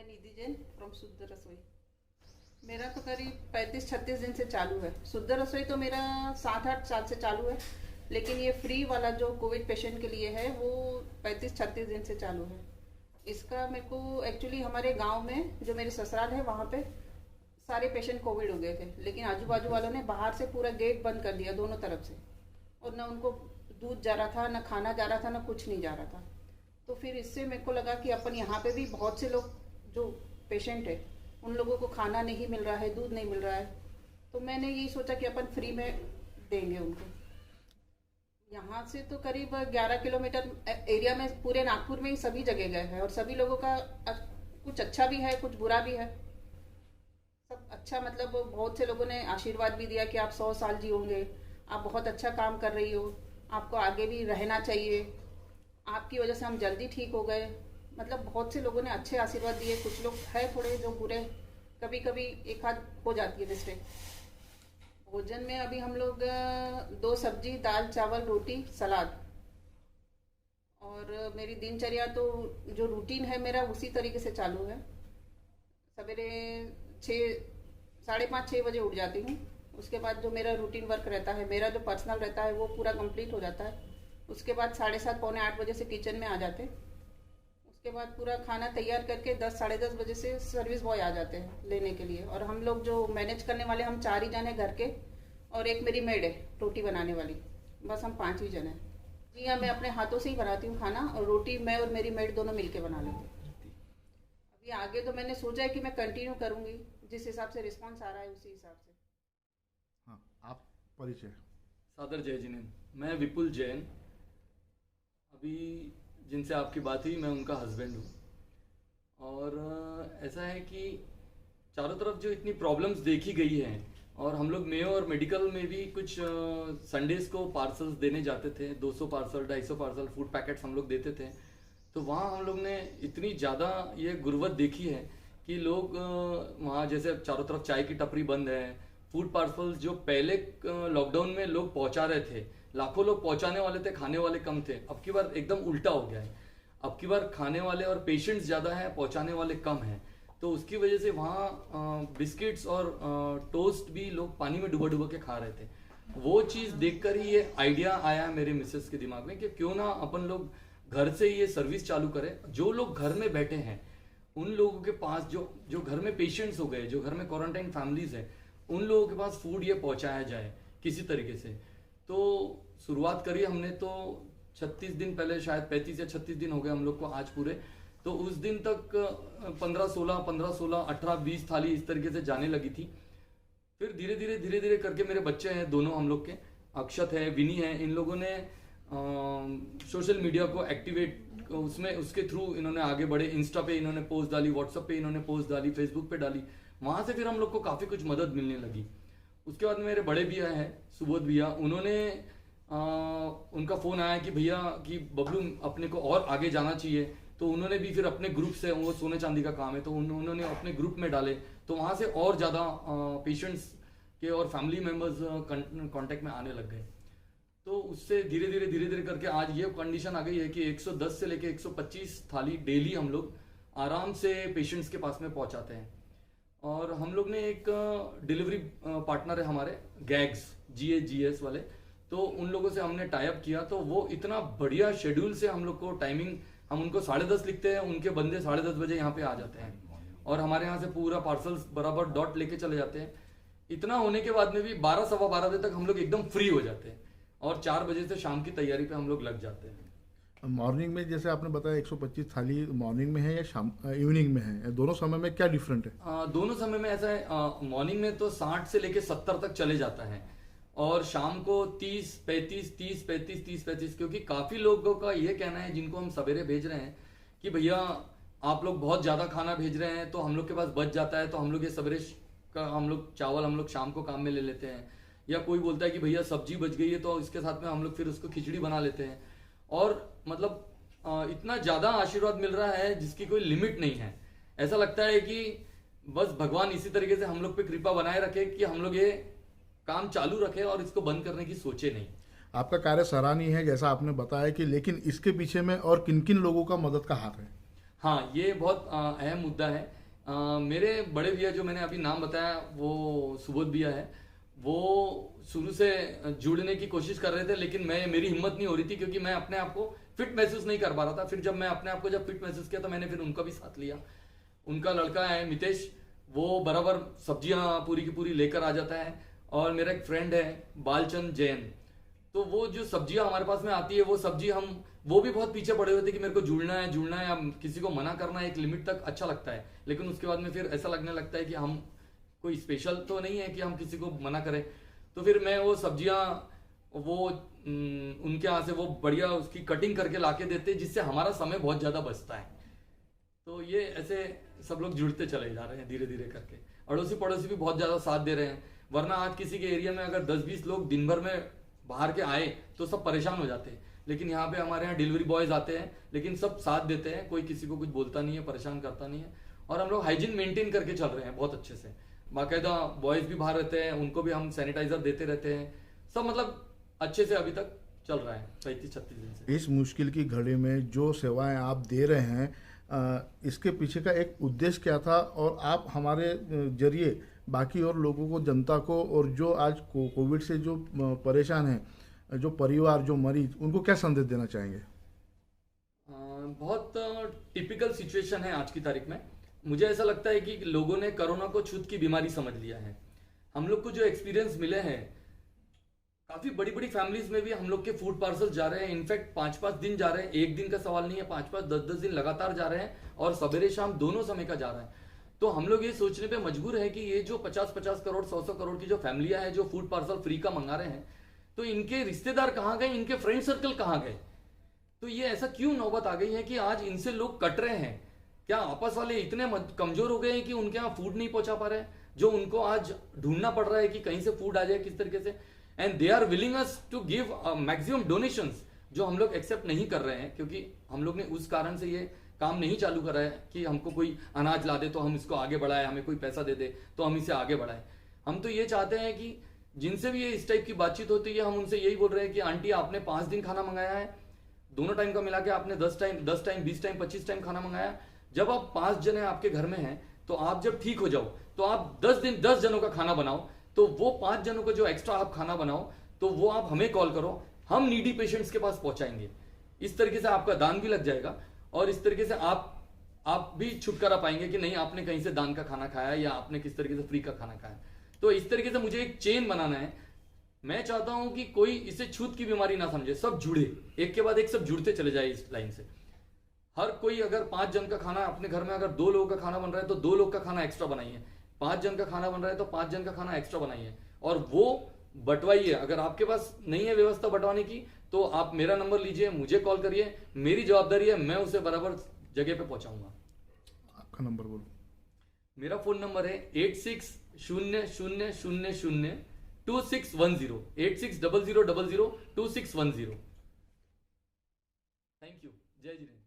निधि Jain from शुद्ध रसोई। मेरा तो करीब 35-36 दिन से चालू है। शुद्ध रसोई तो मेरा 7-8 साल से चालू है, लेकिन ये फ्री वाला जो कोविड पेशेंट के लिए है वो 35-36 दिन से चालू है। इसका मेरे को एक्चुअली हमारे गांव में जो मेरे ससुराल है वहाँ पे सारे पेशेंट कोविड हो गए थे, लेकिन आजू बाजू वालों ने बाहर से पूरा गेट बंद कर दिया दोनों तरफ से, और ना उनको दूध जा रहा था, ना खाना जा रहा था, ना कुछ नहीं जा रहा था। तो फिर इससे मेरे को लगा कि अपन यहाँ पे भी बहुत से लोग जो पेशेंट है उन लोगों को खाना नहीं मिल रहा है, दूध नहीं मिल रहा है, तो मैंने यही सोचा कि अपन फ्री में देंगे उनको। यहाँ से तो करीब 11 किलोमीटर एरिया में पूरे नागपुर में ही सभी जगह गए हैं, और सभी लोगों का कुछ अच्छा भी है, कुछ बुरा भी है। सब अच्छा, मतलब बहुत से लोगों ने आशीर्वाद भी दिया कि आप 100 साल जियोगे, आप बहुत अच्छा काम कर रही हो, आपको आगे भी रहना चाहिए, आपकी वजह से हम जल्दी ठीक हो गए। मतलब बहुत से लोगों ने अच्छे आशीर्वाद दिए। कुछ लोग है थोड़े जो बुरे, कभी कभी एक आध हो जाती है मिस्टेक। भोजन में अभी हम लोग 2 सब्जी, दाल, चावल, रोटी, सलाद, और मेरी दिनचर्या तो जो रूटीन है मेरा उसी तरीके से चालू है। सवेरे 5:30-6 बजे उठ जाती हूँ। उसके बाद जो मेरा रूटीन वर्क रहता है, मेरा जो पर्सनल रहता है वो पूरा कंप्लीट हो जाता है। उसके बाद 7:30-7:45 बजे से किचन में आ जाते हैं। उसके बाद पूरा खाना तैयार करके 10-10:30 बजे से सर्विस बॉय आ जाते हैं लेने के लिए, और हम लोग जो मैनेज करने वाले हम 4 ही जन हैं घर के, और एक मेरी मेड है रोटी बनाने वाली, बस हम 5 ही जन हैं। जी हाँ, मैं अपने हाथों से ही बनाती हूँ खाना, और रोटी मैं और मेरी मेड दोनों मिलके बना लेते हैं। अभी आगे तो मैंने सोचा है कि मैं कंटिन्यू करूँगी, जिस हिसाब से रिस्पॉन्स आ रहा है उसी हिसाब से। हाँ, आप परिचय। सादर जय जिनेन, मैं विपुल जैन। अभी जिनसे आपकी बात हुई मैं उनका हस्बैंड हूँ। और ऐसा है कि चारों तरफ जो इतनी प्रॉब्लम्स देखी गई हैं, और हम लोग मेयो और मेडिकल में भी कुछ संडेज को पार्सल्स देने जाते थे, 200 पार्सल, 250 पार्सल फूड पैकेट्स हम लोग देते थे। तो वहाँ हम लोग ने इतनी ज़्यादा ये गुर्बत देखी है कि लोग वहाँ, जैसे चारों तरफ चाय की टपरी बंद है, फूड पार्सल जो पहले लॉकडाउन में लोग पहुंचा रहे थे, लाखों लोग पहुंचाने वाले थे, खाने वाले कम थे। अब की बार एकदम उल्टा हो गया है। अब की बार खाने वाले और पेशेंट्स ज़्यादा हैं, पहुंचाने वाले कम हैं। तो उसकी वजह से वहाँ बिस्किट्स और टोस्ट भी लोग पानी में डुबा डुबा के खा रहे थे। वो चीज़ देखकर ही ये आइडिया आया मेरे मिसेस के दिमाग में कि क्यों ना अपन लोग घर से ये सर्विस चालू करें। जो लोग घर में बैठे हैं उन लोगों के पास, जो घर में पेशेंट्स हो गए, जो घर में क्वारंटाइन फैमिलीज हैं, उन लोगों के पास फूड ये पहुंचाया जाए किसी तरीके से। तो शुरुआत करी हमने तो 36 दिन पहले, शायद 35 या 36 दिन हो गए हम लोग को आज पूरे। तो उस दिन तक 15-16, 18-20 थाली इस तरीके से जाने लगी थी। फिर धीरे धीरे करके मेरे बच्चे हैं दोनों हम लोग के, अक्षत है, विनी है, इन लोगों ने सोशल मीडिया को एक्टिवेट, उसके थ्रू इन्होंने आगे बढ़े। इंस्टा पे इन्होंने पोस्ट डाली, व्हाट्सएप पे इन्होंने पोस्ट डाली, फेसबुक पे डाली। वहां से फिर हम लोग को काफी कुछ मदद मिलने लगी। उसके बाद मेरे बड़े भैया हैं सुबोध भैया, उन्होंने उनका फोन आया कि भैया कि बबलू अपने को और आगे जाना चाहिए। तो उन्होंने भी फिर अपने ग्रुप से, वो सोने चांदी का काम है तो उन्होंने अपने ग्रुप में डाले, तो वहां से और ज्यादा पेशेंट्स के और फैमिली मेंबर्स कांटेक्ट में आने लग गए। तो उससे धीरे धीरे करके आज ये कंडीशन आ गई है कि 110 से लेके 125 थाली डेली हम लोग आराम से पेशेंट्स के पास में पहुंचाते हैं। और हम लोग ने एक डिलीवरी पार्टनर है हमारे, गैग्स GAGS वाले, तो उन लोगों से हमने टाई अप किया। तो वो इतना बढ़िया शेड्यूल से हम लोग को टाइमिंग, हम उनको 10:30 लिखते हैं, उनके बंदे 10:30 बजे यहाँ पे आ जाते हैं, और हमारे यहाँ से पूरा पार्सल्स बराबर डॉट लेके चले जाते हैं। इतना होने के बाद में भी 12-12:15 बजे तक हम लोग एकदम फ्री हो जाते हैं, और 4 बजे से शाम की तैयारी पे हम लोग लग जाते हैं। मॉर्निंग में जैसे आपने बताया 125 थाली मॉर्निंग में है या शाम इवनिंग में है, दोनों समय में क्या डिफरेंट है? दोनों समय में ऐसा है, मॉर्निंग में तो 60 से लेके 70 तक चले जाता है, और शाम को 30-35, क्योंकि काफी लोगों का ये कहना है जिनको हम सवेरे भेज रहे हैं कि भैया आप लोग बहुत ज्यादा खाना भेज रहे हैं तो हम लोग के पास बच जाता है, तो हम लोग ये सवेरे का हम लोग चावल हम लोग शाम को काम में ले लेते हैं। या कोई बोलता है कि भैया सब्जी बच गई है तो इसके साथ में हम लोग फिर उसको खिचड़ी बना लेते हैं। और मतलब इतना ज्यादा आशीर्वाद मिल रहा है जिसकी कोई लिमिट नहीं है। ऐसा लगता है कि बस भगवान इसी तरीके से हम लोग पे कृपा बनाए रखे कि हम लोग ये काम चालू रखे और इसको बंद करने की सोचे नहीं। आपका कार्य सराहनीय है जैसा आपने बताया कि, लेकिन इसके पीछे में और किन किन लोगों का मदद का हाथ है? हाँ, ये बहुत अहम मुद्दा है। मेरे बड़े भैया जो मैंने अभी नाम बताया वो सुबोध भैया है, वो शुरू से जुड़ने की कोशिश कर रहे थे, लेकिन मेरी हिम्मत नहीं हो रही थी क्योंकि मैं अपने आप को फिट महसूस नहीं कर पा रहा था। फिर जब मैं अपने आप को जब फिट महसूस किया तो मैंने फिर उनका भी साथ लिया। उनका लड़का है मितेश, वो बराबर सब्जियां पूरी की पूरी लेकर आ जाता है। और मेरा एक फ्रेंड है बालचंद जैन, तो वो जो सब्जियां हमारे पास में आती है वो सब्जी वो भी बहुत पीछे पड़े हुए थे कि मेरे को जुड़ना है या किसी को मना करना है एक लिमिट तक अच्छा लगता है, लेकिन उसके बाद में फिर ऐसा लगने लगता है कि हम कोई स्पेशल तो नहीं है कि हम किसी को मना करें। तो फिर मैं वो सब्जियां उनके यहाँ से वो बढ़िया उसकी कटिंग करके लाके देते, जिससे हमारा समय बहुत ज्यादा बचता है। तो ये ऐसे सब लोग जुड़ते चले जा रहे हैं धीरे धीरे करके। अड़ोसी पड़ोसी भी बहुत ज्यादा साथ दे रहे हैं, वरना आज किसी के एरिया में अगर 10-20 लोग दिन भर में बाहर के आए तो सब परेशान हो जाते हैं, लेकिन यहाँ पे हमारे यहाँ डिलीवरी बॉयज आते हैं, लेकिन सब साथ देते हैं, कोई किसी को कुछ बोलता नहीं है, परेशान करता नहीं है। और हम लोग हाइजीन मेंटेन करके चल रहे हैं बहुत अच्छे से। बाकायदा बॉयज भी बाहर रहते हैं, उनको भी हम सैनिटाइजर देते रहते हैं, सब मतलब अच्छे से अभी तक चल रहा है 35-36 दिन से। इस मुश्किल की घड़ी में जो सेवाएं आप दे रहे हैं, इसके पीछे का एक उद्देश्य क्या था, और आप हमारे जरिए बाकी और लोगों को, जनता को, और जो आज कोविड से जो परेशान हैं, जो परिवार, जो मरीज, उनको क्या संदेश देना चाहेंगे? बहुत टिपिकल सिचुएशन है आज की तारीख में। मुझे ऐसा लगता है कि लोगों ने कोरोना को छूत की बीमारी समझ लिया है। हम लोग को जो एक्सपीरियंस मिले हैं, काफी बड़ी बड़ी फैमिलीज में भी हम लोग के फूड पार्सल जा रहे हैं। इनफैक्ट 5-5 दिन जा रहे हैं, एक दिन का सवाल नहीं है, 5-5 10-10 दिन लगातार जा रहे हैं, और सवेरे शाम दोनों समय का जा रहा है। तो हम लोग ये सोचने पे मजबूर है कि ये जो 50-50 करोड़ 100-100 करोड़ की जो फैमिलियां हैं जो फूड पार्सल फ्री का मंगा रहे हैं, तो इनके रिश्तेदार कहाँ गए, इनके फ्रेंड सर्कल कहाँ गए? तो ये ऐसा क्यों नौबत आ गई है कि आज इनसे लोग कट रहे हैं? क्या आपस वाले इतने कमजोर हो गए हैं कि उनके यहाँ फूड नहीं पहुंचा पा रहे हैं, जो उनको आज ढूंढना पड़ रहा है कि कहीं से फूड आ जाए किस तरीके से? And they are willing us to give maximum donations, जो हम लोग एक्सेप्ट नहीं कर रहे हैं, क्योंकि हम लोग ने उस कारण से ये काम नहीं चालू करा है कि हमको कोई अनाज ला दे तो हम इसको आगे बढ़ाए, हमें कोई पैसा दे दे तो हम इसे आगे बढ़ाए। हम तो ये चाहते हैं कि जिनसे भी ये इस टाइप की बातचीत होती है, हम उनसे यही बोल रहे हैं कि आंटी आपने 5 दिन खाना मंगाया है, दोनों टाइम का मिला के आपने 10 टाइम 20 टाइम 25 टाइम खाना मंगाया। जब आप 5 जने आपके घर में हैं, तो आप जब ठीक हो जाओ तो आप 10 जनों का खाना बनाओ, तो वो 5 जनों का जो एक्स्ट्रा आप खाना बनाओ तो वो आप हमें कॉल करो, हम नीडी पेशेंट्स के पास पहुंचाएंगे। इस तरीके से आपका दान भी लग जाएगा, और इस तरीके से आप भी छुटकारा पाएंगे कि नहीं आपने कहीं से दान का खाना खाया या आपने किस तरीके से फ्री का खाना खाया। तो इस तरीके से मुझे एक चेन बनाना है। मैं चाहता हूं कि कोई इसे छूत की बीमारी ना समझे, सब जुड़े, एक के बाद एक सब जुड़ते चले जाए इस लाइन से। हर कोई अगर 5 जन का खाना अपने घर में अगर 2 लोगों का खाना बन रहा है तो 2 लोग का खाना एक्स्ट्रा बनाइए, 5 जन का खाना बन रहा है तो 5 जन का खाना एक्स्ट्रा बनाइए, और वो बंटवाइए। अगर आपके पास नहीं है व्यवस्था बंटवाने की तो आप मेरा नंबर लीजिए, मुझे कॉल करिए, मेरी जवाबदारी है, मैं उसे बराबर जगह पे पहुंचाऊंगा। आपका नंबर बोलो। मेरा फोन नंबर है 8600002610, 8600002610। Thank you. जय जिनेंद्र।